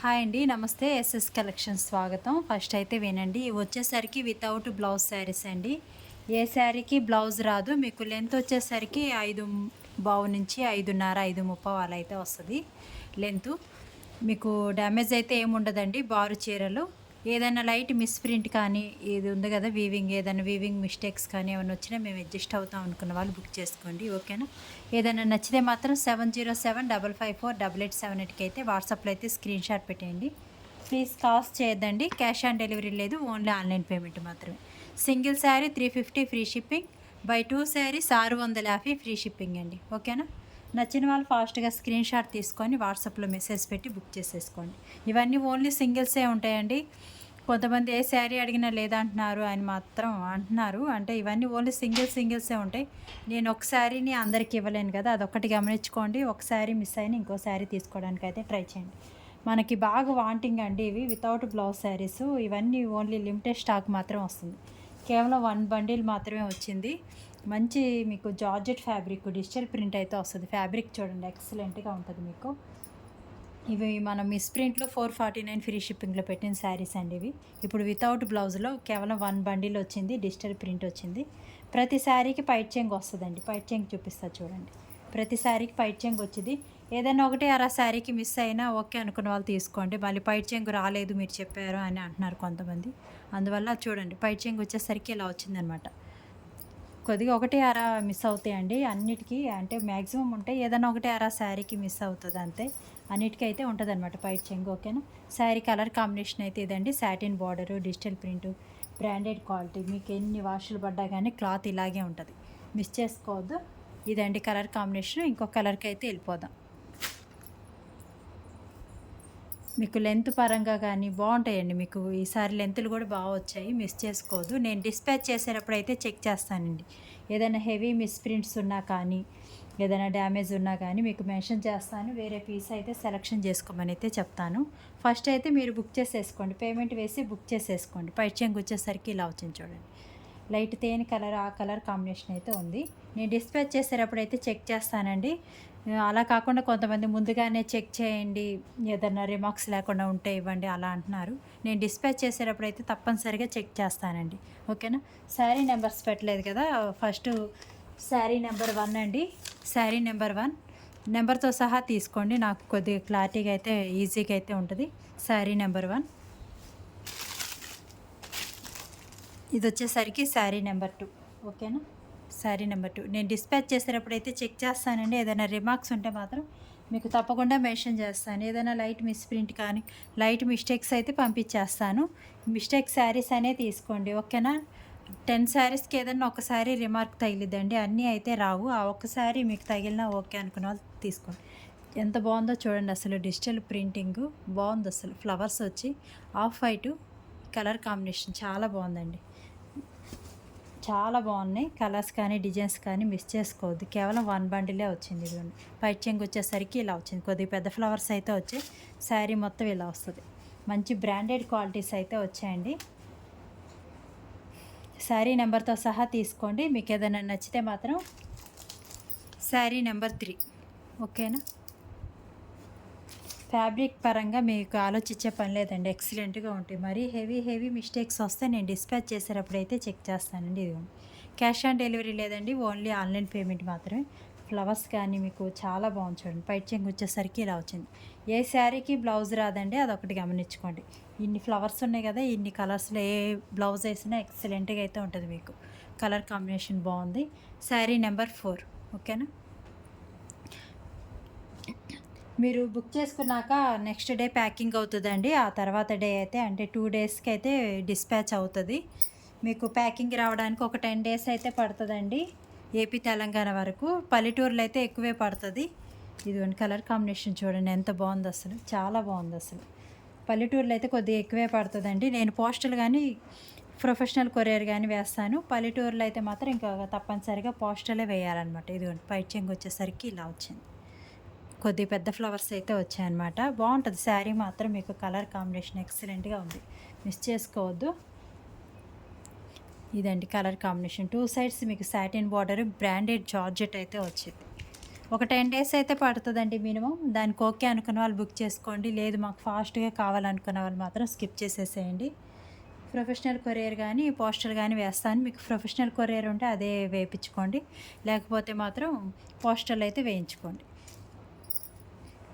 Hi అండి. నమస్తే. SS collections స్వాగతం. ఫస్ట్ అయితే వినండి. ఇవి వచ్చేసరికి వితౌట్ బ్లౌజ్ శారీస్ అండి. ఏ శారీకి బ్లౌజ్ రాదు. మీకు లెంత్ వచ్చేసరికి 5 నుంచి 5:30, 5:30 అలా అయితే వస్తది లెంతు. మీకు డ్యామేజ్ అయితే ఏముండదండి. బారు చీరలు. ఏదైనా లైట్ మిస్‌ప్రింట్ కానీ, ఇది ఉంది కదా ఏదైనా వీవింగ్ మిస్టేక్స్ కానీ ఏమైనా వచ్చినా మేము అడ్జస్ట్ అవుతాం అనుకున్న వాళ్ళు బుక్ చేసుకోండి. ఓకేనా? ఏదైనా నచ్చితే మాత్రం 7075548878కి అయితే వాట్సాప్లో అయితే స్క్రీన్ షాట్ పెట్టేయండి. ప్లీజ్ కాస్ట్ చేయొద్దండి. క్యాష్ ఆన్ డెలివరీ లేదు. ఓన్లీ ఆన్లైన్ పేమెంట్ మాత్రమే. Single sari 350 free shipping. By 2 saris 650 free shipping అండి. ఓకేనా? నచ్చిన వాళ్ళు ఫాస్ట్గా స్క్రీన్ షాట్ తీసుకొని వాట్సాప్లో మెసేజ్ పెట్టి బుక్ చేసేసుకోండి. ఇవన్నీ ఓన్లీ సింగిల్సే ఉంటాయండి. కొంతమంది ఏ శారీ అడిగినా లేదంటున్నారు అని మాత్రం అంటున్నారు. అంటే ఇవన్నీ ఓన్లీ సింగిల్సే ఉంటాయి. నేను ఒక శారీని అందరికి ఇవ్వలేను కదా, అదొక్కటి గమనించుకోండి. ఒక శారీ మిస్ అయినా ఇంకో శారీ తీసుకోవడానికి అయితే ట్రై చేయండి. మనకి బాగా వాంటింగ్ అండి ఇవి వితౌట్ బ్లౌజ్ శారీస్. ఇవన్నీ ఓన్లీ లిమిటెడ్ స్టాక్ మాత్రం వస్తుంది. కేవలం 1 బండిల్ మాత్రమే వచ్చింది. మంచి మీకు జార్జెట్ ఫ్యాబ్రిక్ డిజిటల్ ప్రింట్ అయితే వస్తుంది. ఫ్యాబ్రిక్ చూడండి ఎక్సలెంట్గా ఉంటుంది మీకు. ఇవి మనం మిస్‌ప్రింట్‌లో 449 ఫ్రీ షిప్పింగ్‌లో పెట్టిన శారీస్ అండి ఇవి. ఇప్పుడు వితౌట్ బ్లౌజ్‌లో కేవలం 1 బండిల్ వచ్చింది. డిజిటల్ ప్రింట్ వచ్చింది. ప్రతి శారీకి పైట్ చెంగు వస్తదండి. పైట్ చెంగు చూపిస్తా చూడండి. ప్రతి శారీకి పైట్ చెంగు వచ్చింది. ఏదైనా ఒకటి అర శారీకి మిస్ అయినా ఓకే అనుకున్న వాళ్ళు తీసుకోండి. మళ్ళీ పైట్ చెంగు రాలేదు మీరు చెప్పారు అని అంటున్నారు కొంతమంది. అందువల్ల చూడండి పైట్ చెంగు వచ్చేసరికి ఇలా వచ్చిందనమాట. కొద్దిగా ఒకటి అర మిస్ అవుతాయండి అన్నిటికీ. అంటే మ్యాక్సిమం ఉంటాయి. ఏదైనా ఒకటి అర శారీకి మిస్ అవుతుంది అంతే. అన్నిటికీ అయితే ఉంటుందన్నమాట పైట్ చెంగు. ఓకేనా? శారీ కలర్ కాంబినేషన్ అయితే ఇదండి. Satin border, digital print, branded quality. మీకు ఎన్ని వాషులు పడ్డా కానీ క్లాత్ ఇలాగే ఉంటుంది. మిస్ చేసుకోవద్దు. ఇదండి కలర్ కాంబినేషన్. ఇంకో కలర్కి అయితే వెళ్ళిపోదాం. మీకు లెంత్ పరంగా కానీ బాగుంటాయండి. మీకు ఈసారి లెంతులు కూడా బాగా వచ్చాయి. మిస్ చేసుకోవద్దు. నేను డిస్పాచ్ చేసేటప్పుడు అయితే చెక్ చేస్తానండి. ఏదైనా హెవీ మిస్‌ప్రింట్స్ ఉన్నా కానీ, ఏదైనా డ్యామేజ్ ఉన్నా కానీ మీకు మెన్షన్ చేస్తాను. వేరే పీస్ అయితే సెలెక్షన్ చేసుకోమని అయితే చెప్తాను. ఫస్ట్ అయితే మీరు బుక్ చేసేసుకోండి. పేమెంట్ వేసి బుక్ చేసేసుకోండి. పైట చెంగు వచ్చేసరికి ఇలా వచ్చింది చూడండి. లైట్ తేనె కలర్, ఆ కలర్ కాంబినేషన్ అయితే ఉంది. నేను డిస్పాచ్ చేసేటప్పుడు అయితే చెక్ చేస్తానండి. అలా కాకుండా కొంతమంది ముందుగానే చెక్ చేయండి, ఏదన్నా రిమార్క్స్ లేకుండా ఉంటే ఇవ్వండి అలా అంటున్నారు. నేను డిస్పాచ్ చేసేటప్పుడు అయితే తప్పనిసరిగా చెక్ చేస్తానండి. ఓకేనా? శారీ నెంబర్స్ పెట్టలేదు కదా, ఫస్ట్ శారీ నెంబర్ 1 అండి. శారీ నెంబర్ 1 నెంబర్తో సహా తీసుకోండి. నాకు కొద్దిగా క్లారిటీగా అయితే ఈజీగా అయితే ఉంటుంది. శారీ నెంబర్ 1 ఇది వచ్చేసరికి శారీ నెంబర్ 2. ఓకేనా? శారీ నెంబర్ 2 నేను డిస్పాచ్ చేసేటప్పుడు అయితే చెక్ చేస్తానండి. ఏదైనా రిమార్క్స్ ఉంటే మాత్రం మీకు తప్పకుండా మెన్షన్ చేస్తాను. ఏదైనా లైట్ మిస్‌ప్రింట్ కానీ, లైట్ మిస్టేక్స్ అయితే పంపించేస్తాను. మిస్టేక్ శారీస్ అనే తీసుకోండి. ఓకేనా? 10 శారీస్‌కి ఏదన్నా ఒక శారీ రిమార్క్ తగిలిద్దండి. అన్నీ అయితే రావు. ఆ ఒక్క శారీ మీకు తగిలినా ఓకే అనుకున్న వాళ్ళు తీసుకోండి. ఎంత బాగుందో చూడండి అసలు. డిజిటల్ ప్రింటింగు బాగుంది అసలు. ఫ్లవర్స్ వచ్చి ఆఫ్ వైటు కలర్ కాంబినేషన్ చాలా బాగుందండి. చాలా బాగున్నాయి. కలర్స్ కానీ, డిజైన్స్ కానీ మిస్ చేసుకోవద్దు. కేవలం 1 బండిలే వచ్చింది. ఇదిగోండి. పైట చెంగు వచ్చేసరికి ఇలా వచ్చింది. కొద్దిగా పెద్ద ఫ్లవర్స్ అయితే వచ్చాయి. శారీ మొత్తం ఇలా వస్తుంది. మంచి బ్రాండెడ్ క్వాలిటీస్ అయితే వచ్చాయండి. శారీ నెంబర్తో సహా తీసుకోండి. మీకు ఏదైనా నచ్చితే మాత్రం శారీ నెంబర్ 3. ఓకేనా? ఫ్యాబ్రిక్ పరంగా మీకు ఆలోచించే పని లేదండి. ఎక్సలెంట్‌గా ఉంటాయి. మరీ హెవీ మిస్టేక్స్ వస్తే నేను డిస్పాచ్ చేసేటప్పుడు అయితే చెక్ చేస్తానండి. ఇదిగోండి. క్యాష్ ఆన్ డెలివరీ లేదండి. ఓన్లీ ఆన్లైన్ పేమెంట్ మాత్రమే. ఫ్లవర్స్ కానీ మీకు చాలా బాగుంది చూడండి. పైట చెంగు వచ్చేసరికి ఇలా వచ్చింది. ఏ శారీకి బ్లౌజ్ రాదండి. అదొకటి గమనించుకోండి. ఇన్ని ఫ్లవర్స్ ఉన్నాయి కదా, ఇన్ని కలర్స్‌లో ఏ బ్లౌజ్ వేసినా ఎక్సలెంట్‌గా అయితే ఉంటుంది మీకు. కలర్ కాంబినేషన్ బాగుంది. శారీ నెంబర్ 4. ఓకేనా? మీరు బుక్ చేసుకున్నాక నెక్స్ట్ డే ప్యాకింగ్ అవుతుందండి. ఆ తర్వాత డే అయితే అంటే 2 డేస్‌కి అయితే డిస్పాచ్ అవుతుంది. మీకు ప్యాకింగ్ రావడానికి ఒక 10 డేస్ అయితే పడుతుందండి. ఏపీ, తెలంగాణ వరకు. పల్లెటూరులో అయితే ఎక్కువే పడుతుంది. ఇదిగోండి కలర్ కాంబినేషన్ చూడండి ఎంత బాగుందో అసలు. చాలా బాగుంది అసలు. పల్లెటూరులో అయితే కొద్దిగా ఎక్కువే పడుతుందండి. నేను పోస్టల్ కానీ, ప్రొఫెషనల్ కొరియర్ కానీ వేస్తాను. పల్లెటూరులో అయితే మాత్రం ఇంకా తప్పనిసరిగా పోస్టలే వేయాలన్నమాట. ఇదిగోండి పైట చెంగు వచ్చేసరికి ఇలా వచ్చింది. కొద్దిగా పెద్ద ఫ్లవర్స్ అయితే వచ్చాయన్నమాట. బాగుంటుంది శారీ మాత్రం. మీకు కలర్ కాంబినేషన్ ఎక్సలెంట్‌గా ఉంది. మిస్ చేసుకోవద్దు. ఇదండి కలర్ కాంబినేషన్. 2 సైడ్స్ మీకు సాటిన్ బార్డర్, బ్రాండెడ్ జార్జెట్ అయితే వచ్చింది. ఒక 10 డేస్ అయితే పడుతుందండి మినిమం. దానికి ఓకే అనుకున్న వాళ్ళు బుక్ చేసుకోండి. లేదు మాకు ఫాస్ట్‌గా కావాలనుకున్న వాళ్ళు మాత్రం స్కిప్ చేసేసేయండి. ప్రొఫెషనల్ కొరియర్ గానీ, పోస్టల్ గానీ వేస్తాను. మీకు ప్రొఫెషనల్ కొరియర్ ఉంటే అదే వేయించుకోండి. లేకపోతే మాత్రం పోస్టల్ అయితే వేయించుకోండి.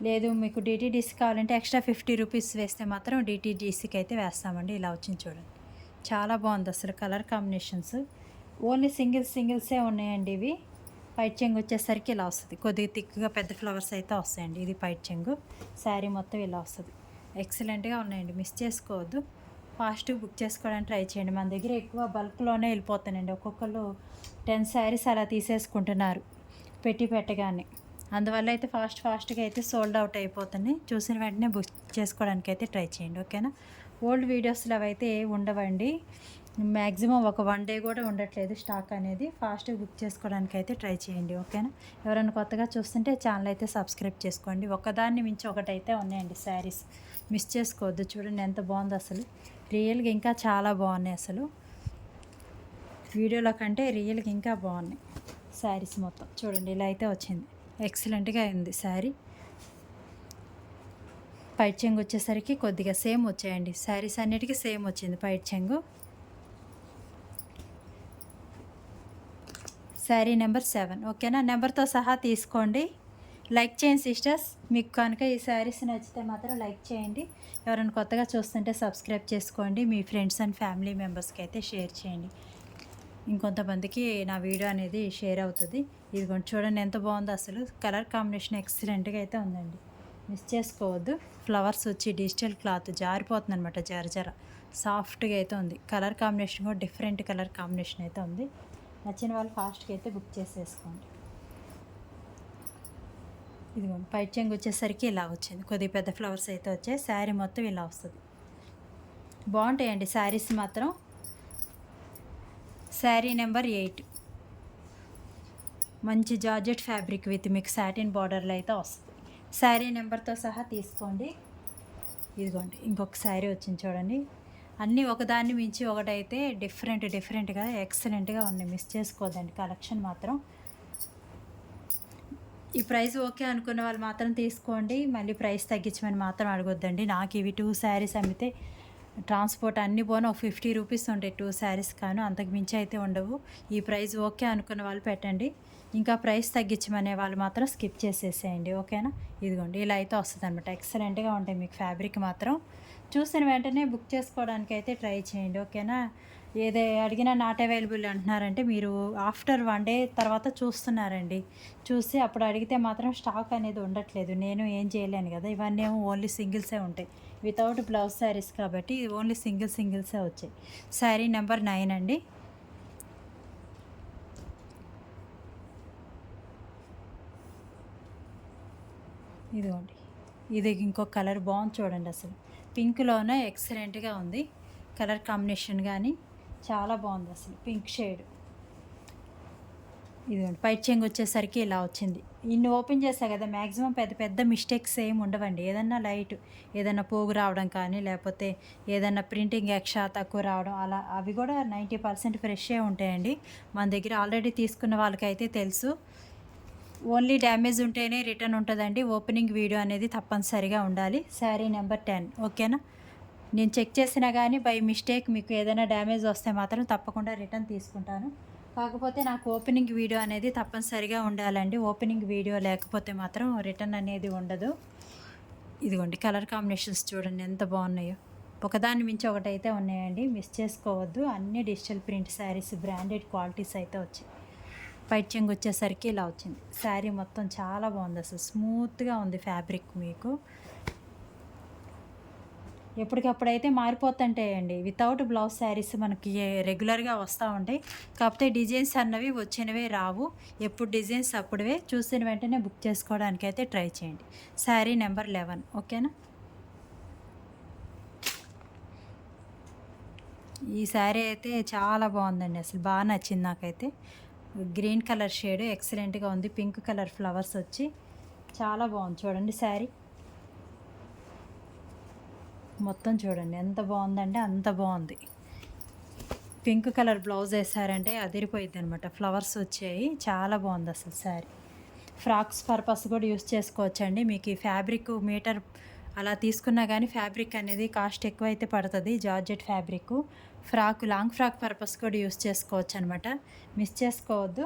లేదు మీకు డీటీడీసీ కావాలంటే ఎక్స్ట్రా 50 రూపీస్ వేస్తే మాత్రం డీటీడీసీకి అయితే వేస్తామండి. ఇలా వచ్చింది చూడండి. చాలా బాగుంది అసలు కలర్ కాంబినేషన్స్. ఓన్లీ సింగిల్సే ఉన్నాయండి ఇవి. పైట్ చెంగు వచ్చేసరికి ఇలా వస్తుంది. కొద్దిగా థిక్‌గా పెద్ద ఫ్లవర్స్ అయితే వస్తాయండి. ఇది పైట్ చెంగు. శారీ మొత్తం ఇలా వస్తుంది. ఎక్సలెంట్‌గా ఉన్నాయండి. మిస్ చేసుకోవద్దు. ఫాస్ట్‌గా బుక్ చేసుకోవడానికి ట్రై చేయండి. మన దగ్గర ఎక్కువ బల్క్‌లోనే వెళ్ళిపోతానండి. ఒక్కొక్కళ్ళు 10 శారీస్ అలా తీసేసుకుంటున్నారు పెట్టగానే. అందువల్ల అయితే ఫాస్ట్‌గా అయితే సోల్డ్ అవుట్ అయిపోతున్నాయి. చూసిన వెంటనే బుక్ చేసుకోవడానికి అయితే ట్రై చేయండి. ఓకేనా. ఓల్డ్ వీడియోస్‌లో అవైతే ఉండవండి. మ్యాక్సిమం ఒక 1 డే కూడా ఉండట్లేదు స్టాక్ అనేది. ఫాస్ట్‌గా బుక్ చేసుకోవడానికి అయితే ట్రై చేయండి. ఓకేనా. ఎవరైనా కొత్తగా చూస్తుంటే ఛానల్ అయితే సబ్స్క్రైబ్ చేసుకోండి. ఒకదాన్ని మించి ఒకటైతే ఉన్నాయండి శారీస్. మిస్ చేసుకోవద్దు. చూడండి ఎంత బాగుందో అసలు. రియల్‌గా ఇంకా చాలా బాగున్నాయి అసలు. వీడియోలో కంటే రియల్‌గా ఇంకా బాగున్నాయి శారీస్ మొత్తం. చూడండి ఇలా అయితే వచ్చింది. ఎక్సలెంట్‌గా ఉంది శారీ. పైట్ చెంగు వచ్చేసరికి కొద్దిగా సేమ్ వచ్చాయండి. శారీస్ అన్నిటికీ సేమ్ వచ్చింది పైట్ చెంగు. శారీ నెంబర్ 7 ఓకేనా. నెంబర్తో సహా తీసుకోండి. లైక్ చేయండి సిస్టర్స్. మీకు కనుక ఈ శారీస్ నచ్చితే మాత్రం లైక్ చేయండి. ఎవరైనా కొత్తగా చూస్తుంటే సబ్స్క్రైబ్ చేసుకోండి. మీ ఫ్రెండ్స్ అండ్ ఫ్యామిలీ మెంబర్స్కి అయితే షేర్ చేయండి. ఇంకొంతమందికి నా వీడియో అనేది షేర్ అవుతుంది. ఇదిగోండి చూడండి ఎంత బాగుందో అసలు. కలర్ కాంబినేషన్ ఎక్సలెంట్గా అయితే ఉందండి. మిస్ చేసుకోవద్దు. ఫ్లవర్స్ వచ్చి డిజిటల్ క్లాత్ జారిపోతుంది అనమాట. జర సాఫ్ట్గా అయితే ఉంది. కలర్ కాంబినేషన్ కూడా డిఫరెంట్ కలర్ కాంబినేషన్ అయితే ఉంది. నచ్చిన వాళ్ళు ఫాస్ట్గా అయితే బుక్ చేసేసుకోండి. ఇదిగోండి పైట్ చెంగు వచ్చేసరికి ఇలా వచ్చింది. కొద్దిగా పెద్ద ఫ్లవర్స్ అయితే వచ్చాయి. శారీ మొత్తం ఇలా వస్తుంది. బాగుంటాయండి శారీస్ మాత్రం. శారీ నెంబర్ 8 మంచి జార్జెట్ ఫ్యాబ్రిక్ విత్ మీకు సాటిన్ బార్డర్లో అయితే వస్తుంది. శారీ నెంబర్తో సహా తీసుకోండి. ఇదిగోండి ఇంకొక శారీ వచ్చింది చూడండి. అన్నీ ఒకదాన్ని మించి ఒకటైతే డిఫరెంట్గా ఎక్సలెంట్గా ఉన్నాయి. మిస్ చేసుకోవద్దండి కలెక్షన్ మాత్రం. ఈ ప్రైస్ ఓకే అనుకున్న వాళ్ళు మాత్రం తీసుకోండి. మళ్ళీ ప్రైస్ తగ్గించమని మాత్రం అడగొద్దండి. నాకు ఇవి 2 శారీస్ అమ్మితే ట్రాన్స్పోర్ట్ అన్ని పోను ఒక 50 రూపీస్ ఉంటాయి 2 శారీస్ కాను. అంతకు మించి అయితే ఉండవు. ఈ ప్రైస్ ఓకే అనుకున్న వాళ్ళు పెట్టండి. ఇంకా ప్రైస్ తగ్గించమనే వాళ్ళు మాత్రం స్కిప్ చేసేసేయండి. ఓకేనా. ఇదిగోండి ఇలా అయితే వస్తుంది అనమాట. ఎక్సలెంట్గా ఉంటాయి మీకు ఫ్యాబ్రిక్ మాత్రం. చూసిన వెంటనే బుక్ చేసుకోవడానికి అయితే ట్రై చేయండి. ఓకేనా. ఏదే అడిగినా నాట్ అవైలబుల్ అంటున్నారంటే మీరు ఆఫ్టర్ 1 డే తర్వాత చూస్తున్నారండి. చూసి అప్పుడు అడిగితే మాత్రం స్టాక్ అనేది ఉండట్లేదు. నేను ఏం చేయలేను కదా. ఇవన్నీ ఏమో ఓన్లీ సింగిల్సే ఉంటాయి. వితౌట్ బ్లౌజ్ శారీస్ కాబట్టి ఓన్లీ సింగిల్సే వచ్చాయి. శారీ నెంబర్ 9 అండి. ఇదిగోండి ఇది ఇంకొక కలర్ బాగుంది చూడండి అసలు. పింక్లోనే ఎక్సలెంట్గా ఉంది కలర్ కాంబినేషన్ కానీ చాలా బాగుంది అసలు. Pink shade. ఇదిగోండి పైట్ చెంగు వచ్చేసరికి ఇలా వచ్చింది. ఇన్ని ఓపెన్ చేసా కదా మ్యాక్సిమం పెద్ద మిస్టేక్స్ ఏమి ఉండవండి. ఏదన్నా లైట్ ఏదన్నా పోగు రావడం కానీ లేకపోతే ఏదన్నా ప్రింటింగ్ ఎక్స్ట్రా తక్కువ రావడం అలా అవి కూడా 90% ఫ్రెషే ఉంటాయండి. మన దగ్గర ఆల్రెడీ తీసుకున్న వాళ్ళకైతే తెలుసు. ఓన్లీ డ్యామేజ్ ఉంటేనే రిటర్న్ ఉంటుందండి. ఓపెనింగ్ వీడియో అనేది తప్పనిసరిగా ఉండాలి. శారీ నెంబర్ 10 ఓకేనా. నేను చెక్ చేసినా కానీ బై మిస్టేక్ మీకు ఏదైనా డ్యామేజ్ వస్తే మాత్రం తప్పకుండా రిటర్న్ తీసుకుంటాను. కాకపోతే నాకు ఓపెనింగ్ వీడియో అనేది తప్పనిసరిగా ఉండాలండి. ఓపెనింగ్ వీడియో లేకపోతే మాత్రం రిటర్న్ అనేది ఉండదు. ఇదిగోండి కలర్ కాంబినేషన్స్ చూడండి ఎంత బాగున్నాయో. ఒకదాన్ని మించి ఒకటైతే ఉన్నాయండి. మిస్ చేసుకోవద్దు. అన్ని digital print saris branded qualities అయితే వచ్చాయి. పైట్ చెంగు వచ్చేసరికి ఇలా వచ్చింది. శారీ మొత్తం చాలా బాగుంది అసలు. స్మూత్గా ఉంది ఫ్యాబ్రిక్ మీకు. ఎప్పటికప్పుడైతే మారిపోతుంటాయండి. వితౌట్ బ్లౌజ్ శారీస్ మనకి రెగ్యులర్గా వస్తూ ఉంటాయి. కాకపోతే డిజైన్స్ అన్నవి వచ్చినవే రావు. ఎప్పుడు డిజైన్స్ అప్పుడే చూసిన వెంటనే బుక్ చేసుకోవడానికి అయితే ట్రై చేయండి. శారీ నెంబర్ 11 ఓకేనా. ఈ శారీ అయితే చాలా బాగుందండి అసలు. బాగా నచ్చింది నాకైతే. గ్రీన్ కలర్ షేడ్ ఎక్సలెంట్గా ఉంది. పింక్ కలర్ ఫ్లవర్స్ వచ్చి చాలా బాగుంది చూడండి శారీ మొత్తం. చూడండి ఎంత బాగుందంటే అంత బాగుంది. పింక్ కలర్ బ్లౌజ్ వేసారంటే అదిరిపోయింది అనమాట. ఫ్లవర్స్ వచ్చాయి చాలా బాగుంది అసలు శారీ. ఫ్రాక్స్ పర్పస్ కూడా యూస్ చేసుకోవచ్చండి. మీకు ఈ ఫ్యాబ్రిక్ మీటర్ అలా తీసుకున్నా కానీ ఫ్యాబ్రిక్ అనేది కాస్ట్ ఎక్కువ అయితే పడుతుంది. Georgette fabric frock long frock purpose కూడా యూస్ చేసుకోవచ్చు అనమాట. మిస్ చేసుకోవద్దు.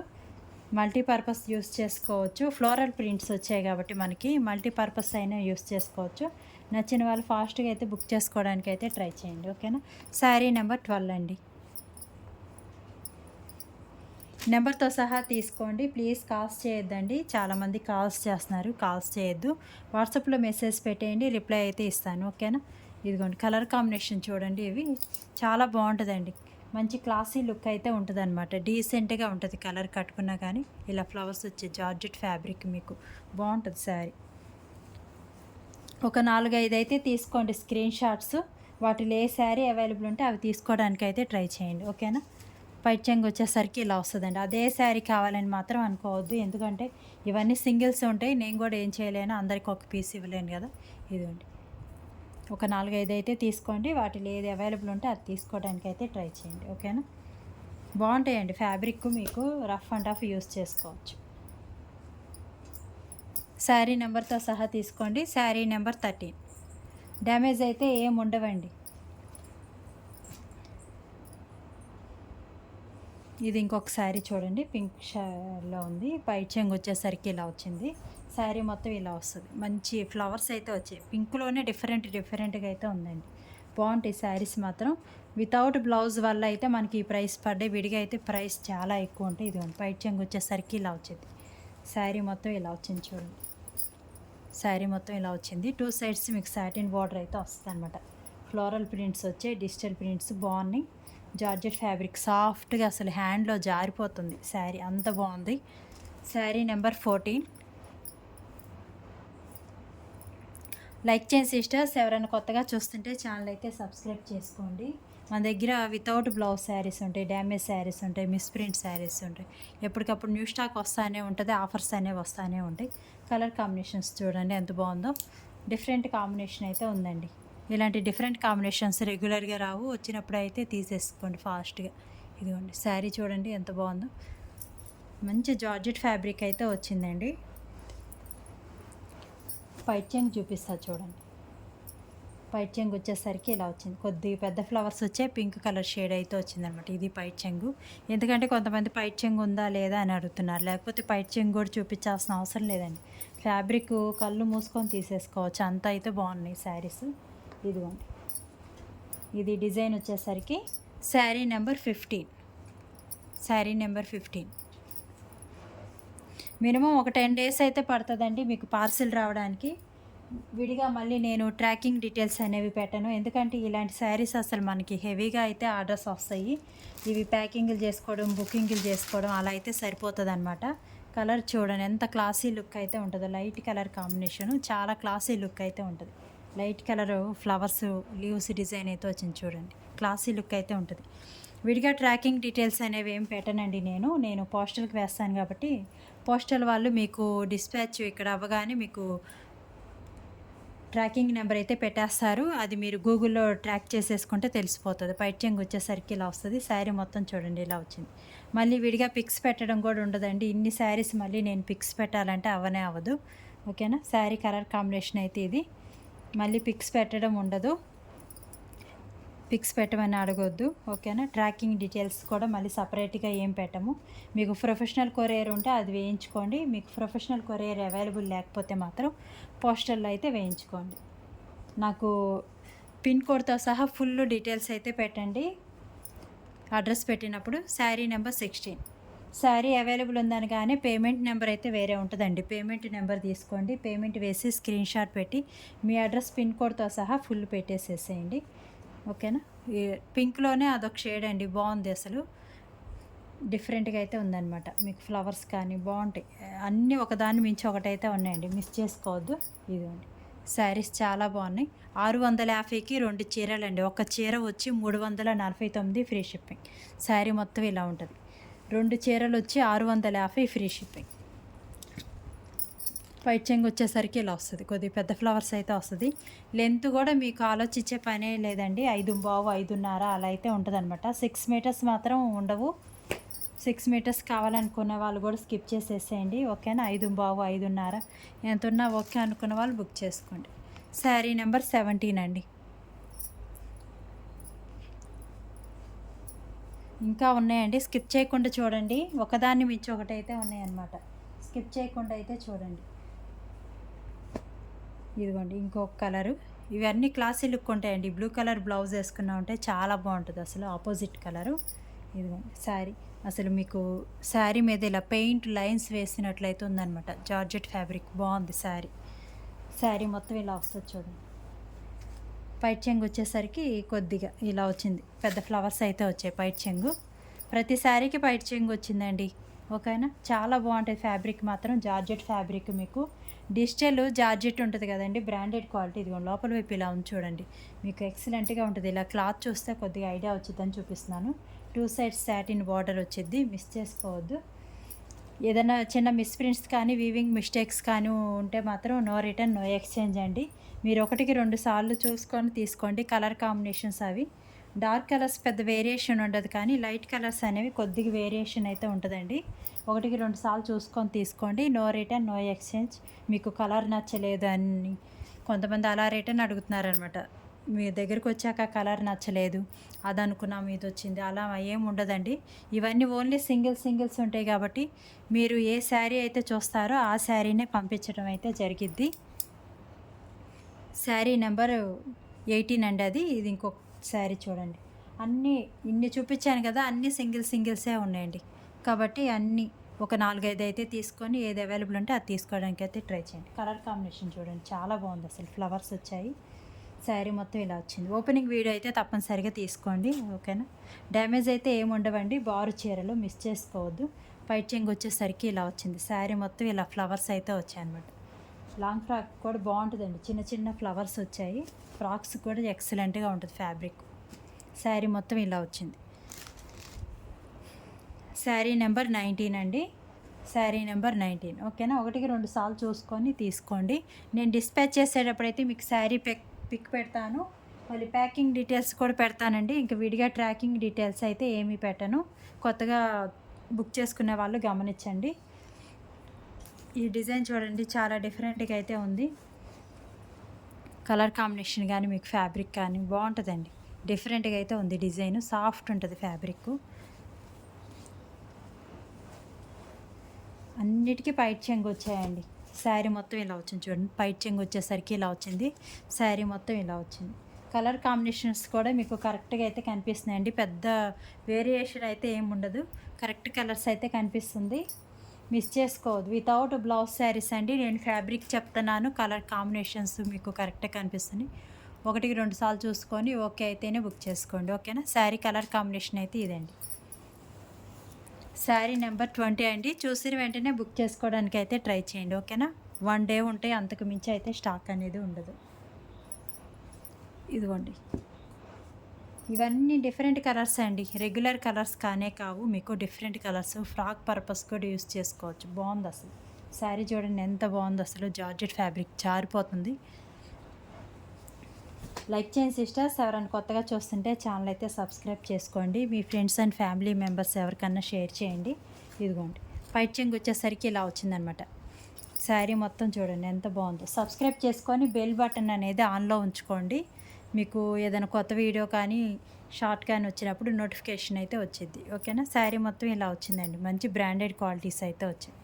మల్టీపర్పస్ యూస్ చేసుకోవచ్చు. ఫ్లోరల్ ప్రింట్స్ వచ్చాయి కాబట్టి మనకి మల్టీపర్పస్ అయినా యూస్ చేసుకోవచ్చు. నచ్చిన వాళ్ళు ఫాస్ట్గా అయితే బుక్ చేసుకోవడానికి అయితే ట్రై చేయండి. ఓకేనా. శారీ నెంబర్ 12 అండి. నెంబర్తో సహా తీసుకోండి. ప్లీజ్ కాల్స్ చేయొద్దండి. చాలామంది కాల్స్ చేస్తున్నారు. కాల్స్ చేయొద్దు. వాట్సాప్లో మెసేజ్ పెట్టేయండి, రిప్లై అయితే ఇస్తాను. ఓకేనా. ఇదిగోండి కలర్ కాంబినేషన్ చూడండి. ఇవి చాలా బాగుంటుందండి. మంచి క్లాసీ లుక్ అయితే ఉంటుంది అనమాట. డీసెంట్గా ఉంటుంది కలర్ కట్టుకున్నా కానీ. ఇలా ఫ్లవర్స్ వచ్చే జార్జెట్ ఫ్యాబ్రిక్ మీకు బాగుంటుంది శారీ. ఒక 4-5 అయితే తీసుకోండి స్క్రీన్ షాట్స్. వాటిలో ఏ శారీ అవైలబుల్ ఉంటే అవి తీసుకోవడానికి అయితే ట్రై చేయండి. ఓకేనా. పైట్ చెంగు వచ్చేసరికి ఇలా వస్తుందండి. అదే శారీ కావాలని మాత్రం అనుకోవద్దు. ఎందుకంటే ఇవన్నీ సింగిల్స్ ఉంటాయి. నేను కూడా ఏం చేయలేను, అందరికి ఒక పీస్ ఇవ్వలేను కదా. ఇదిగోండి ఒక 4-5 అయితే తీసుకోండి. వాటిలో ఏది అవైలబుల్ ఉంటే అది తీసుకోవడానికి అయితే ట్రై చేయండి. ఓకేనా. బాగుంటాయండి ఫ్యాబ్రిక్, మీకు రఫ్ అండ్ టఫ్ యూస్ చేసుకోవచ్చు. శారీ నెంబర్తో సహా తీసుకోండి. శారీ నెంబర్ 13. డ్యామేజ్ అయితే ఏం ఉండవండి. ఇది ఇంకొక శారీ చూడండి, పింక్ షేడ్లో ఉంది. పైట్ చెంగు వచ్చేసరికి ఇలా వచ్చింది. శారీ మొత్తం ఇలా వస్తుంది. మంచి ఫ్లవర్స్ అయితే వచ్చాయి. పింక్లోనే డిఫరెంట్గా అయితే ఉందండి. బాగుంటాయి శారీస్ మాత్రం. వితౌట్ బ్లౌజ్ వల్ల అయితే మనకి ఈ ప్రైస్ పడ్డే. విడిగా అయితే ప్రైస్ చాలా ఎక్కువ ఉంటాయి. ఇది పైట్ చెంగు వచ్చేసరికి ఇలా వచ్చింది. శారీ మొత్తం ఇలా వచ్చింది చూడండి. శారీ మొత్తం ఇలా వచ్చింది. 2 సైడ్స్ మీకు సాటిన్ బార్డర్ అయితే వస్తుంది అనమాట. ఫ్లోరల్ ప్రింట్స్ వచ్చాయి, డిజిటల్ ప్రింట్స్ బాగున్నాయి. జార్జెట్ ఫ్యాబ్రిక్ సాఫ్ట్గా అసలు హ్యాండ్లో జారిపోతుంది శారీ, అంత బాగుంది. శారీ నెంబర్ 14. లైక్ చేయండి సిస్టర్స్. ఎవరైనా కొత్తగా చూస్తుంటే ఛానల్ అయితే సబ్స్క్రైబ్ చేసుకోండి. మన దగ్గర వితౌట్ బ్లౌజ్ శారీస్ ఉంటాయి, డ్యామేజ్ శారీస్ ఉంటాయి, మిస్ప్రింట్ శారీస్ ఉంటాయి. ఎప్పటికప్పుడు న్యూ స్టాక్ వస్తూనే ఉంటుంది, ఆఫర్స్ అనేవి వస్తూనే ఉంటాయి. కలర్ కాంబినేషన్స్ చూడండి ఎంత బాగుందో. డిఫరెంట్ కాంబినేషన్ అయితే ఉందండి. ఇలాంటి డిఫరెంట్ కాంబినేషన్స్ రెగ్యులర్గా రావు, వచ్చినప్పుడు అయితే తీసేసుకోండి ఫాస్ట్గా. ఇదిగోండి శారీ చూడండి ఎంత బాగుందో. మంచి జార్జెట్ ఫ్యాబ్రిక్ అయితే వచ్చిందండి. పైట్ చెంగు చూపిస్తా చూడండి. పైట్ చెంగు వచ్చేసరికి ఇలా వచ్చింది. కొద్దిగా పెద్ద ఫ్లవర్స్ వచ్చే పింక్ కలర్ షేడ్ అయితే వచ్చిందనమాట. ఇది పైట్ చెంగు. ఎందుకంటే కొంతమంది పైట్ చెంగు ఉందా లేదా అని అడుగుతున్నారు. లేకపోతే పైట్ చెంగు కూడా చూపించాల్సిన అవసరం లేదండి. ఫ్యాబ్రిక్ కళ్ళు మూసుకొని తీసేసుకోవచ్చు. అంత అయితే బాగున్నాయి శారీస్. ఇదిగోండి ఇది డిజైన్ వచ్చేసరికి sari number 15. Sari number 15. Minimum ఒక 10 days అయితే పడుతుందండి మీకు పార్సిల్ రావడానికి. విడిగా మళ్ళీ నేను ట్రాకింగ్ డీటెయిల్స్ అనేవి పెట్టను. ఎందుకంటే ఇలాంటి శారీస్ అసలు మనకి హెవీగా అయితే ఆర్డర్స్ వస్తాయి. ఇవి ప్యాకింగ్లు చేసుకోవడం, బుకింగ్లు చేసుకోవడం అలా అయితే సరిపోతుంది అనమాట. కలర్ చూడండి ఎంత క్లాసీ లుక్ అయితే ఉంటుందో. లైట్ కలర్ కాంబినేషను చాలా క్లాసీ లుక్ అయితే ఉంటుంది. Light colour flowers leaves design అయితే వచ్చింది చూడండి. క్లాసీ లుక్ అయితే ఉంటుంది. విడిగా ట్రాకింగ్ డీటెయిల్స్ అనేవి ఏం పెట్టనండి. నేను పోస్టల్కి వేస్తాను కాబట్టి పోస్టల్ వాళ్ళు మీకు డిస్పాచ్ ఇక్కడ అవ్వగానే మీకు ట్రాకింగ్ నెంబర్ అయితే పెట్టేస్తారు. అది మీరు గూగుల్లో ట్రాక్ చేసేసుకుంటే తెలిసిపోతుంది. పైట్ చెంగు వచ్చేసరికి ఇలా వస్తుంది. శారీ మొత్తం చూడండి ఇలా వచ్చింది. మళ్ళీ విడిగా పిక్స్ పెట్టడం కూడా ఉండదండి. ఇన్ని శారీస్ మళ్ళీ నేను పిక్స్ పెట్టాలంటే అవనే అవ్వదు. ఓకేనా. శారీ కలర్ కాంబినేషన్ అయితే ఇది. మళ్ళీ పిక్స్ పెట్టడం ఉండదు. పిక్స్ పెట్టమని అడగొద్దు. ఓకేనా. ట్రాకింగ్ డీటెయిల్స్ కూడా మళ్ళీ సపరేట్గా ఏం పెట్టము. మీకు ప్రొఫెషనల్ కొరియర్ ఉంటే అది వేయించుకోండి. మీకు ప్రొఫెషనల్ కొరియర్ అవైలబుల్ లేకపోతే మాత్రం పోస్టల్లో అయితే వేయించుకోండి. నాకు పిన్ కోడ్తో సహా ఫుల్ డీటెయిల్స్ అయితే పెట్టండి అడ్రస్ పెట్టినప్పుడు. శారీ నెంబర్ 16. శారీ అవైలబుల్ ఉందనగానే పేమెంట్ నెంబర్ అయితే వేరే ఉంటుందండి. పేమెంట్ నెంబర్ తీసుకోండి. పేమెంట్ వేసి స్క్రీన్ షాట్ పెట్టి మీ అడ్రస్ పిన్ కోడ్తో సహా ఫుల్ పెట్టేసేసేయండి. ఓకేనా. ఈ పింక్లోనే అదొక షేడ్ అండి, బాగుంది అసలు. డిఫరెంట్గా అయితే ఉందన్నమాట. మీకు ఫ్లవర్స్ కానీ బాగుంటాయి. అన్నీ ఒకదాన్ని మించి ఒకటైతే ఉన్నాయండి, మిస్ చేసుకోవద్దు. ఇదిగోండి శారీస్ చాలా బాగున్నాయి. 650కి 2 చీరలండి. ఒక చీర వచ్చి 349 ఫ్రీ షిప్పింగ్. శారీ మొత్తం ఇలా ఉంటుంది. 2 చీరలు వచ్చి 650 ఫ్రీ షిప్పింగ్. పైట్ చెంగు వచ్చేసరికి ఇలా వస్తుంది. కొద్దిగా పెద్ద ఫ్లవర్స్ అయితే వస్తుంది. లెంత్ కూడా మీకు ఆలోచించే పనే లేదండి. 5.25, 5.5 అలా అయితే ఉంటుంది అనమాట. 6 మీటర్స్ మాత్రం ఉండవు. 6 మీటర్స్ కావాలనుకున్న వాళ్ళు కూడా స్కిప్ చేసేసేయండి. ఓకేనా? 5:15, 5:30 ఎంత ఉన్నా ఓకే అనుకున్న వాళ్ళు బుక్ చేసుకోండి. శారీ నెంబర్ 17 అండి. ఇంకా ఉన్నాయండి, స్కిప్ చేయకుండా చూడండి. ఒకదాన్ని మించి ఒకటైతే ఉన్నాయన్నమాట. స్కిప్ చేయకుండా అయితే చూడండి. ఇదిగోండి ఇంకొక కలరు. ఇవన్నీ క్లాసీ లుక్ ఉంటాయండి. బ్లూ కలర్ బ్లౌజ్ వేసుకున్నా ఉంటే చాలా బాగుంటుంది అసలు, ఆపోజిట్ కలరు. ఇదిగోండి శారీ. అసలు మీకు శారీ మీద ఇలా పెయింట్ లైన్స్ వేసినట్లయితే ఉందన్నమాట. జార్జెట్ ఫ్యాబ్రిక్ బాగుంది శారీ. శారీ మొత్తం ఇలా వస్తుంది చూడండి. పైట్ చెంగు వచ్చేసరికి కొద్దిగా ఇలా వచ్చింది. పెద్ద ఫ్లవర్స్ అయితే వచ్చాయి పైట్ చెంగు. ప్రతి శారీకి పైట్ చెంగు వచ్చిందండి. ఓకేనా? చాలా బాగుంటుంది ఫ్యాబ్రిక్ మాత్రం. జార్జెట్ ఫ్యాబ్రిక్ మీకు డిజిటల్ జార్జెట్ ఉంటుంది కదండి, బ్రాండెడ్ క్వాలిటీ. ఇదిగో లోపల వైపు ఇలా ఉంది చూడండి. మీకు ఎక్సలెంట్గా ఉంటుంది. ఇలా క్లాత్ చూస్తే కొద్దిగా ఐడియా వచ్చిందని చూపిస్తున్నాను. 2 సైడ్స్ సాటిన్ బార్డర్ వచ్చింది, మిస్ చేసుకోవద్దు. ఏదైనా చిన్న మిస్ప్రింట్స్ కానీ వీవింగ్ మిస్టేక్స్ కానీ ఉంటే మాత్రం నో రిటర్న్ నో ఎక్స్చేంజ్ అండి. మీరు 1-2 సార్లు చూసుకొని తీసుకోండి. కలర్ కాంబినేషన్స్ అవి డార్క్ కలర్స్ పెద్ద వేరియేషన్ ఉండదు, కానీ లైట్ కలర్స్ అనేవి కొద్దిగా వేరియేషన్ అయితే ఉంటుందండి. 1-2 సార్లు చూసుకొని తీసుకోండి. No return no exchange. మీకు కలర్ నచ్చలేదు అని కొంతమంది అలా రిటర్న్ అడుగుతున్నారనమాట. మీ దగ్గరికి వచ్చాక కలర్ నచ్చలేదు, అది అనుకున్నాం ఇది వచ్చింది, అలా ఏం ఉండదండి. ఇవన్నీ ఓన్లీ సింగిల్స్ ఉంటాయి కాబట్టి మీరు ఏ శారీ అయితే చూస్తారో ఆ శారీనే పంపించడం అయితే జరిగిద్ది. శారీ నెంబర్ 18 అండి అది. ఇది ఇంకొక శారీ చూడండి. అన్నీ ఇన్ని చూపించాను కదా, అన్నీ సింగిల్సే ఉన్నాయండి. కాబట్టి అన్నీ ఒక 4-5 అయితే తీసుకొని ఏది అవైలబుల్ ఉంటే అది తీసుకోవడానికి అయితే ట్రై చేయండి. కలర్ కాంబినేషన్ చూడండి, చాలా బాగుంది అసలు. ఫ్లవర్స్ వచ్చాయి. శారీ మొత్తం ఇలా వచ్చింది. ఓపెనింగ్ వీడియో అయితే తప్పనిసరిగా తీసుకోండి. ఓకేనా? డ్యామేజ్ అయితే ఏమి ఉండవండి. బారు చీరలు మిస్ చేసుకోవద్దు. పైట్ చెంగు వచ్చేసరికి ఇలా వచ్చింది. శారీ మొత్తం ఇలా ఫ్లవర్స్ అయితే వచ్చాయి అనమాట. లాంగ్ ఫ్రాక్ కూడా బాగుంటుందండి. చిన్న ఫ్లవర్స్ వచ్చాయి. ఫ్రాక్స్ కూడా ఎక్సలెంట్గా ఉంటుంది ఫ్యాబ్రిక్. శారీ మొత్తం ఇలా వచ్చింది. శారీ నెంబర్ 19 అండి. శారీ నెంబర్ 19. ఓకేనా? 1-2 సార్లు చూసుకొని తీసుకోండి. నేను డిస్పాచ్ చేసేటప్పుడైతే మీకు శారీ పిక్ పెడతాను, మళ్ళీ ప్యాకింగ్ డీటెయిల్స్ కూడా పెడతానండి. ఇంకా విడిగా ట్రాకింగ్ డీటెయిల్స్ అయితే ఏమీ పెట్టను. కొత్తగా బుక్ చేసుకునే వాళ్ళు గమనించండి. ఈ డిజైన్ చూడండి, చాలా డిఫరెంట్గా అయితే ఉంది. కలర్ కాంబినేషన్ కానీ మీకు ఫ్యాబ్రిక్ కానీ బాగుంటుందండి. డిఫరెంట్గా అయితే ఉంది డిజైన్. సాఫ్ట్ ఉంటుంది ఫ్యాబ్రిక్. అన్నిటికీ పైట్ చెంగు వచ్చాయండి. శారీ మొత్తం ఇలా వచ్చింది చూడండి. పైట్ చెంగు వచ్చేసరికి ఇలా వచ్చింది. శారీ మొత్తం ఇలా వచ్చింది. కలర్ కాంబినేషన్స్ కూడా మీకు కరెక్ట్గా అయితే కనిపిస్తున్నాయండి. పెద్ద వేరియేషన్ అయితే ఏమి ఉండదు. కరెక్ట్ కలర్స్ అయితే కనిపిస్తుంది. మిస్ చేసుకోవద్దు. వితౌట్ బ్లౌజ్ శారీస్ అండి. నేను ఫ్యాబ్రిక్ చెప్తున్నాను, కలర్ కాంబినేషన్స్ మీకు కరెక్ట్గా కనిపిస్తుంది. 1-2 సార్లు చూసుకొని ఓకే అయితేనే బుక్ చేసుకోండి. ఓకేనా? శారీ కలర్ కాంబినేషన్ అయితే ఇదండి. శారీ నెంబర్ 20 అండి. చూసిన వెంటనే బుక్ చేసుకోవడానికి అయితే ట్రై చేయండి. ఓకేనా? 1 డే ఉంటే అంతకు మించి అయితే స్టాక్ అనేది ఉండదు. ఇదిగోండి, ఇవన్నీ డిఫరెంట్ కలర్స్ అండి. రెగ్యులర్ కలర్స్ కానే కావు, మీకు డిఫరెంట్ కలర్స్. ఫ్రాక్ పర్పస్ కూడా యూస్ చేసుకోవచ్చు. బాగుంది అసలు. శారీ చూడండి ఎంత బాగుంది అసలు. జార్జెట్ ఫ్యాబ్రిక్ జారిపోతుంది. లైక్ చేయండి సిస్టర్స్. ఎవరైనా కొత్తగా చూస్తుంటే ఛానల్ అయితే సబ్స్క్రైబ్ చేసుకోండి. మీ ఫ్రెండ్స్ అండ్ ఫ్యామిలీ మెంబర్స్ ఎవరికన్నా షేర్ చేయండి. ఇదిగోండి, పైట్ చెంగు వచ్చేసరికి ఇలా వచ్చిందనమాట. శారీ మొత్తం చూడండి ఎంత బాగుందో. సబ్స్క్రైబ్ చేసుకొని బెల్ బటన్ అనేది ఆన్లో ఉంచుకోండి. మీకు ఏదైనా కొత్త వీడియో కానీ షార్ట్ కానీ వచ్చినప్పుడు నోటిఫికేషన్ అయితే వచ్చింది. ఓకేనా? శారీ మొత్తం ఇలా వచ్చిందండి. మంచి బ్రాండెడ్ క్వాలిటీస్ అయితే వచ్చాయి.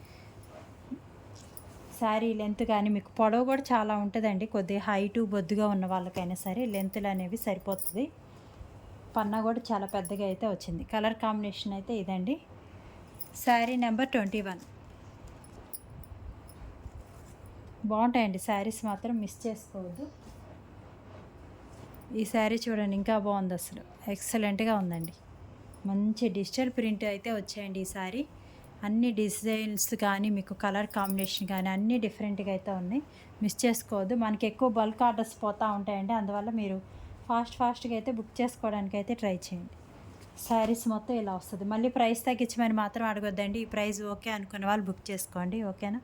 శారీ లెంత్ కానీ మీకు పొడవు కూడా చాలా ఉంటుందండి. కొద్దిగా హైటు బొద్దుగా ఉన్న వాళ్ళకైనా సరే లెంత్లు అనేవి సరిపోతుంది. పన్నా కూడా చాలా పెద్దగా అయితే వచ్చింది. కలర్ కాంబినేషన్ అయితే ఇదండి. శారీ నెంబర్ 21. బాగుంటాయండి శారీస్ మాత్రం మిస్ చేసుకోవద్దు. ఈ శారీ చూడండి ఇంకా బాగుంది అసలు. ఎక్సలెంట్గా ఉందండి. మంచి డిజిటల్ ప్రింట్ అయితే వచ్చాయండి ఈ శారీ. అన్ని డిజైన్స్ కానీ మీకు కలర్ కాంబినేషన్ కానీ అన్నీ డిఫరెంట్గా అయితే ఉన్నాయి. మిస్ చేసుకోవద్దు. మనకి ఎక్కువ బల్క్ ఆర్డర్స్ పోతూ ఉంటాయండి. అందువల్ల మీరు ఫాస్ట్గా అయితే బుక్ చేసుకోవడానికి అయితే ట్రై చేయండి. శారీస్ మొత్తం ఇలా వస్తుంది. మళ్ళీ ప్రైస్ తగ్గించమని మాత్రం అడగొద్దండి. ఈ ప్రైస్ ఓకే అనుకున్న వాళ్ళు బుక్ చేసుకోండి. ఓకేనా?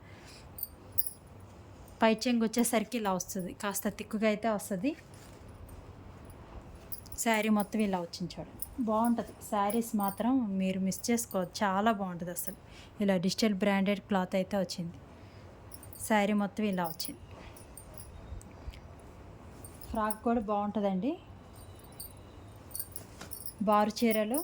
పై చెంగు వచ్చేసరికి ఇలా వస్తుంది. కాస్త తిక్కుగా అయితే వస్తుంది. శారీ మొత్తం ఇలా వచ్చింది చూడండి, బాగుంటుంది. శారీస్ మాత్రం మీరు మిస్ చేసుకోవద్దు, చాలా బాగుంటుంది అసలు. ఇలా డిజిటల్ బ్రాండెడ్ క్లాత్ అయితే వచ్చింది. శారీ మొత్తం ఇలా వచ్చింది. ఫ్రాక్ కూడా బాగుంటుందండి. బారు చీరలు.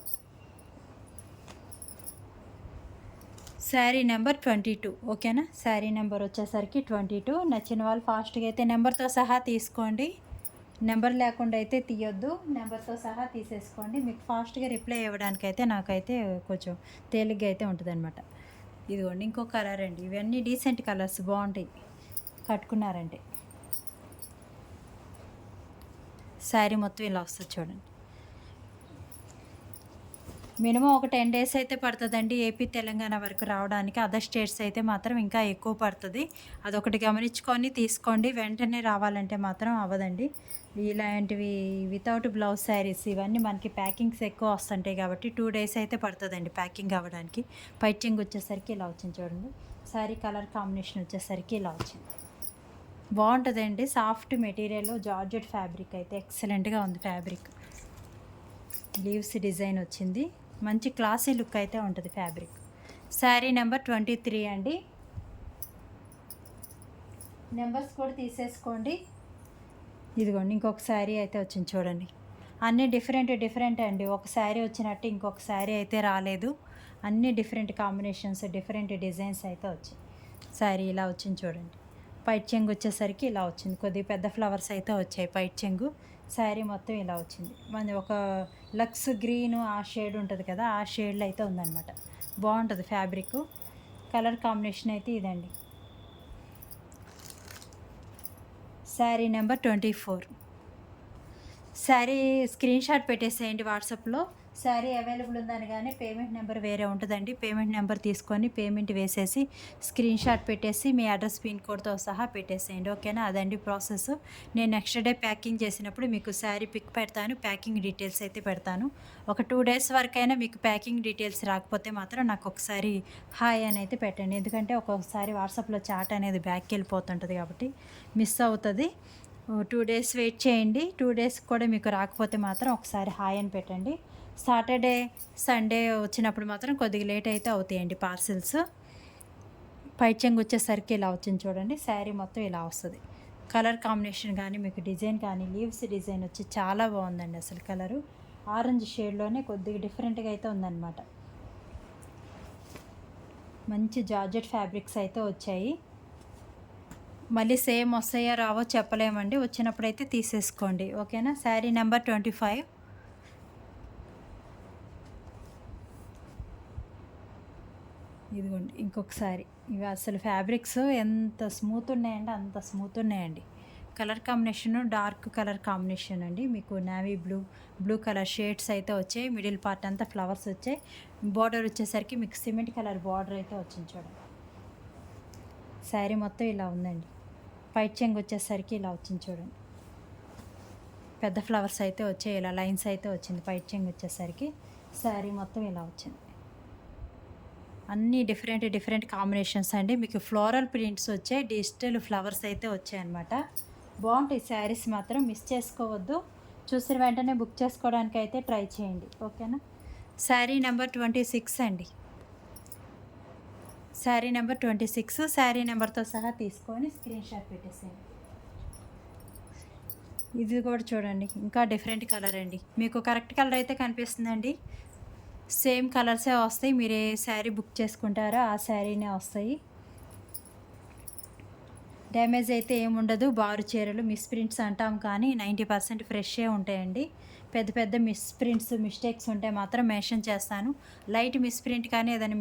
శారీ నెంబర్ 22, ఓకేనా. శారీ నెంబర్ వచ్చేసరికి 22. నచ్చిన వాళ్ళు ఫాస్ట్గా అయితే నెంబర్తో సహా తీసుకోండి. నెంబర్ లేకుండా అయితే తీయొద్దు, నెంబర్తో సహా తీసేసుకోండి. మీకు ఫాస్ట్గా రిప్లై ఇవ్వడానికైతే నాకైతే కొంచెం తేలిగ్గా అయితే ఉంటుంది అనమాట. ఇదిగోండి ఇంకో కలర్ అండి. ఇవన్నీ డీసెంట్ కలర్స్, బాగుంటాయి కట్టుకున్నారంటే. శారీ మొత్తం ఇలా వస్తుంది చూడండి. మినిమం ఒక 10 days అయితే పడుతుందండి ఏపీ తెలంగాణ వరకు రావడానికి. అదర్ స్టేట్స్ అయితే మాత్రం ఇంకా ఎక్కువ పడుతుంది. అదొకటి గమనించుకొని తీసుకోండి. వెంటనే రావాలంటే మాత్రం అవ్వదండి. ఇలాంటివి వితౌట్ బ్లౌజ్ శారీస్ ఇవన్నీ మనకి ప్యాకింగ్స్ ఎక్కువ వస్తుంటాయి కాబట్టి 2 days అయితే పడుతుందండి ప్యాకింగ్ అవ్వడానికి. పైచింగ్ వచ్చేసరికి ఇలా వచ్చింది చూడండి. శారీ కలర్ కాంబినేషన్ వచ్చేసరికి ఇలా వచ్చింది. బాగుంటుందండి. సాఫ్ట్ మెటీరియల్, జార్జెట్ ఫ్యాబ్రిక్ అయితే ఎక్సలెంట్గా ఉంది. ఫ్యాబ్రిక్ లీవ్స్ డిజైన్ వచ్చింది. మంచి క్లాసీ లుక్ అయితే ఉంటుంది ఫ్యాబ్రిక్. శారీ నెంబర్ 23 అండి. నెంబర్స్ కూడా తీసేసుకోండి. ఇదిగోండి ఇంకొక శారీ అయితే వచ్చింది చూడండి. అన్నీ డిఫరెంట్ అండి. ఒక శారీ వచ్చినట్టు ఇంకొక శారీ అయితే రాలేదు. అన్నీ డిఫరెంట్ కాంబినేషన్స్, డిఫరెంట్ డిజైన్స్ అయితే వచ్చాయి. శారీ ఇలా వచ్చింది చూడండి. పైట్ చెంగు వచ్చేసరికి ఇలా వచ్చింది. కొద్దిగా పెద్ద ఫ్లవర్స్ అయితే వచ్చాయి పైట్ చెంగు. శారీ మొత్తం ఇలా వచ్చింది. మన ఒక లక్స్ గ్రీన్ ఆ షేడ్ ఉంటుంది కదా, ఆ షేడ్లో అయితే ఉందన్నమాట. బాగుంటుంది ఫ్యాబ్రిక్. కలర్ కాంబినేషన్ అయితే ఇదండి. Sari number 24. Sari screen shot పెట్టేసేయండి వాట్సాప్లో. శారీ అవైలబుల్ ఉందని కానీ పేమెంట్ నెంబర్ వేరే ఉంటుందండి. పేమెంట్ నెంబర్ తీసుకొని పేమెంట్ వేసేసి స్క్రీన్ షాట్ పెట్టేసి మీ అడ్రస్ పిన్ కోడ్తో సహా పెట్టేసేయండి, ఓకేనా. అదండి ప్రాసెస్. నేను నెక్స్ట్ డే ప్యాకింగ్ చేసినప్పుడు మీకు శారీ పిక్ పెడతాను, ప్యాకింగ్ డీటెయిల్స్ అయితే పెడతాను. ఒక 2 days వరకైనా మీకు ప్యాకింగ్ డీటెయిల్స్ రాకపోతే మాత్రం నాకు ఒకసారి హాయ్ అని అయితే పెట్టండి. ఎందుకంటే ఒక్కొక్కసారి వాట్సాప్లో చాట్ అనేది బ్యాక్కి వెళ్ళిపోతుంటుంది కాబట్టి మిస్ అవుతుంది. 2 days వెయిట్ చేయండి. 2 days కూడా మీకు రాకపోతే మాత్రం ఒకసారి హాయ్ అని పెట్టండి. సాటర్డే సండే వచ్చినప్పుడు మాత్రం కొద్దిగా లేట్ అయితే అవుతాయండి పార్సిల్స్. పైచెంగ్ వచ్చేసరికి ఇలా వచ్చింది చూడండి. శారీ మొత్తం ఇలా వస్తుంది. కలర్ కాంబినేషన్ కానీ మీకు డిజైన్ కానీ లీవ్స్ డిజైన్ వచ్చి చాలా బాగుందండి. అసలు కలరు ఆరెంజ్ షేడ్లోనే కొద్దిగా డిఫరెంట్గా అయితే ఉందన్నమాట. మంచి జార్జెట్ ఫ్యాబ్రిక్స్ అయితే వచ్చాయి. మళ్ళీ సేమ్ వస్తాయో రావో చెప్పలేమండి. వచ్చినప్పుడైతే తీసేసుకోండి, ఓకేనా. శారీ నెంబర్ 25. ఇదిగోండి ఇంకొకసారి. ఇవి అసలు ఫ్యాబ్రిక్స్ ఎంత స్మూత్ ఉన్నాయండి, అంత స్మూత్ ఉన్నాయండి. Colour combination dark colour combination అండి. మీకు నేవీ బ్లూ కలర్ షేడ్స్ అయితే వచ్చాయి. మిడిల్ పార్ట్ అంతా ఫ్లవర్స్ వచ్చాయి. బార్డర్ వచ్చేసరికి మీకు సిమెంట్ కలర్ బార్డర్ అయితే వచ్చింది చూడండి. శారీ మొత్తం ఇలా ఉందండి. పైట్ చెంగు వచ్చేసరికి ఇలా వచ్చింది చూడండి. పెద్ద ఫ్లవర్స్ అయితే వచ్చాయి, ఇలా లైన్స్ అయితే వచ్చింది. పైట్ చెంగు వచ్చేసరికి శారీ మొత్తం ఇలా వచ్చింది. అన్నీ డిఫరెంట్ కాంబినేషన్స్ అండి. మీకు ఫ్లోరల్ ప్రింట్స్ వచ్చాయి, డిజిటల్ ఫ్లవర్స్ అయితే వచ్చాయి అన్నమాట. బాగుంటాయి శారీస్, మాత్రం మిస్ చేసుకోవద్దు. చూసిన వెంటనే బుక్ చేసుకోవడానికి అయితే ట్రై చేయండి, ఓకేనా. శారీ నెంబర్ 26 అండి. శారీ నెంబర్ 26. శారీ నెంబర్తో సహా తీసుకొని స్క్రీన్ షాట్ పెట్టేసేయండి. ఇది కూడా చూడండి, ఇంకా డిఫరెంట్ కలర్ అండి. మీకు కరెక్ట్ కలర్ అయితే కనిపిస్తుందండి. సేమ్ కలర్సే వస్తాయి. మీరు ఏ శారీ బుక్ చేసుకుంటారో ఆ శారీనే వస్తాయి. డ్యామేజ్ అయితే ఏముండదు. బారు చీరలు మిస్ప్రింట్స్ అంటాం కానీ 90% ఫ్రెషే ఉంటాయండి. పెద్ద మిస్టేక్స్ ఉంటే మాత్రం మెన్షన్ చేస్తాను. లైట్ మిస్ప్రింట్ కానీ ఏదైనా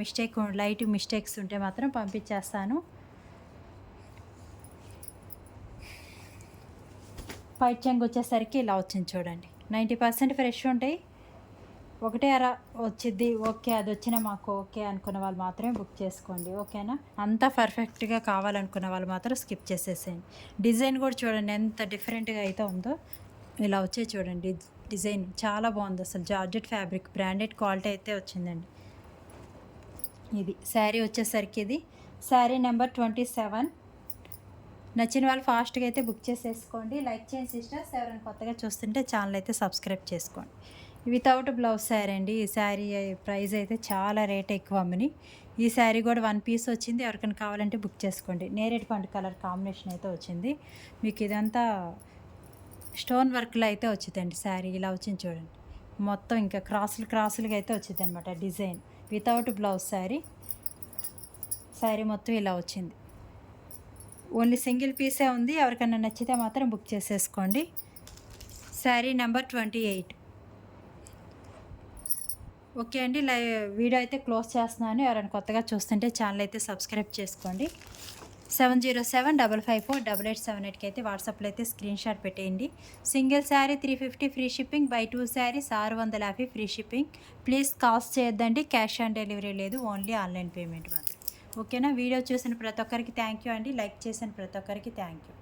లైట్ మిస్టేక్స్ ఉంటే మాత్రం పంపించేస్తాను. పైట్ చెంగు వచ్చేసరికి ఇలా వచ్చింది చూడండి. 90% ఫ్రెష్ ఉంటాయి. ఒకటే అర వచ్చిద్ది, ఓకే అది వచ్చినా మాకు ఓకే అనుకున్న వాళ్ళు మాత్రమే బుక్ చేసుకోండి, ఓకేనా. అంతా పర్ఫెక్ట్గా కావాలనుకున్న వాళ్ళు మాత్రం స్కిప్ చేసేసేయండి. డిజైన్ కూడా చూడండి ఎంత డిఫరెంట్గా అయితే ఉందో. ఇలా వచ్చే చూడండి డిజైన్ చాలా బాగుంది. అసలు జార్జెట్ ఫ్యాబ్రిక్ బ్రాండెడ్ క్వాలిటీ అయితే వచ్చిందండి. ఇది శారీ వచ్చేసరికి ఇది శారీ నెంబర్ 27. నచ్చిన వాళ్ళు ఫాస్ట్గా అయితే బుక్ చేసేసుకోండి. లైక్ చేయండి సిస్టర్స్. ఎవరైనా కొత్తగా చూస్తుంటే ఛానల్ అయితే సబ్స్క్రైబ్ చేసుకోండి. వితౌట్ బ్లౌజ్ శారీ అండి. ఈ శారీ ప్రైస్ అయితే చాలా రేట్ ఎక్కువ అమ్మని. ఈ శారీ కూడా 1 పీస్ వచ్చింది. ఎవరికైనా కావాలంటే బుక్ చేసుకోండి. నేరేడు పండు కలర్ కాంబినేషన్ అయితే వచ్చింది. మీకు ఇదంతా స్టోన్ వర్క్లో అయితే వచ్చిందండి శారీ. ఇలా వచ్చింది చూడండి. మొత్తం ఇంకా క్రాసులుగా అయితే వచ్చింది అనమాట design. Without blouse sari. Sari మొత్తం ఇలా వచ్చింది. ఓన్లీ సింగిల్ పీసే ఉంది. ఎవరికైనా నచ్చితే మాత్రం బుక్ చేసేసుకోండి. శారీ నెంబర్ 28. ఓకే అండి. వీడియో అయితే క్లోజ్ చేస్తున్నాను. ఎవరైనా కొత్తగా చూస్తుంటే ఛానల్ అయితే సబ్స్క్రైబ్ చేసుకోండి. 7075548878కి అయితే వాట్సాప్లో అయితే స్క్రీన్ షాట్ పెట్టేయండి. Single sari 350 free shipping, by 2 saris 650 free shipping. Please cost చేయొద్దండి. క్యాష్ ఆన్ డెలివరీ లేదు. ఓన్లీ ఆన్లైన్ పేమెంట్ మాత్రం. ఓకేనా. వీడియో చూసిన ప్రతి ఒక్కరికి థ్యాంక్ యూ అండి. లైక్ చేసిన ప్రతి ఒక్కరికి థ్యాంక్ యూ.